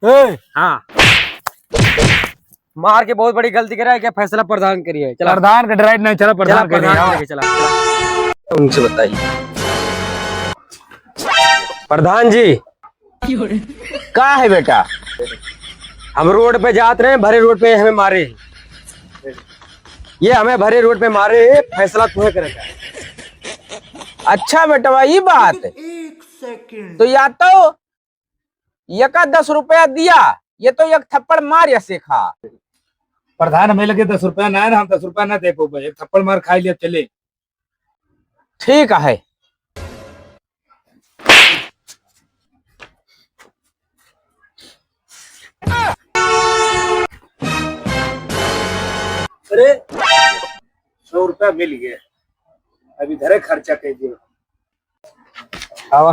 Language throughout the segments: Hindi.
हाँ, मार के बहुत बड़ी गलती करा है क्या? फैसला प्रधान करिए। चला प्रधान का ड्राइव नहीं चला, प्रधान का प्रधान लेके चला। उनसे बताइए प्रधान जी। का है बेटा? हम रोड पे जाते रहे, भरे रोड पे हमें मारे। ये हमें भरे रोड पे मारे, फैसला तुम्हें करेगा। अच्छा बेटा ये बात। तो या तो यका 10 रुपया दिया, ये तो एक थप्पड़ मार या सीखा। प्रधान हमें लगे 10 रुपया ना है ना, हम 10 रुपया ना दे पाओगे, एक थप्पड़ मार खा लिया चले। ठीक है। अरे 100 रुपया मिल गया, अभी धरे खर्चा कीजिए। आवा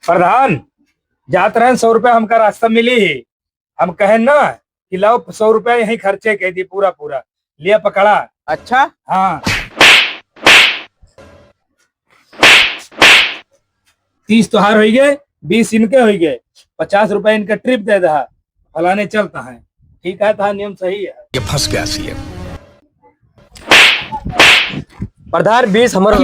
प्रधान, जात रहे 100 रुपया हमका रास्ता मिली ही, हम कहे ना कि लाओ 100 रुपया यही खर्चे कह दिए, पूरा पूरा लिया पकड़ा। अच्छा हाँ 30 तोहार हो गए, 20 इनके हो गए, 50 रुपया इनका ट्रिप दे दहा, फलाने चलता है। ठीक है, था नियम सही है। ये फंस गया सीएम। प्रधान 20 हमारा।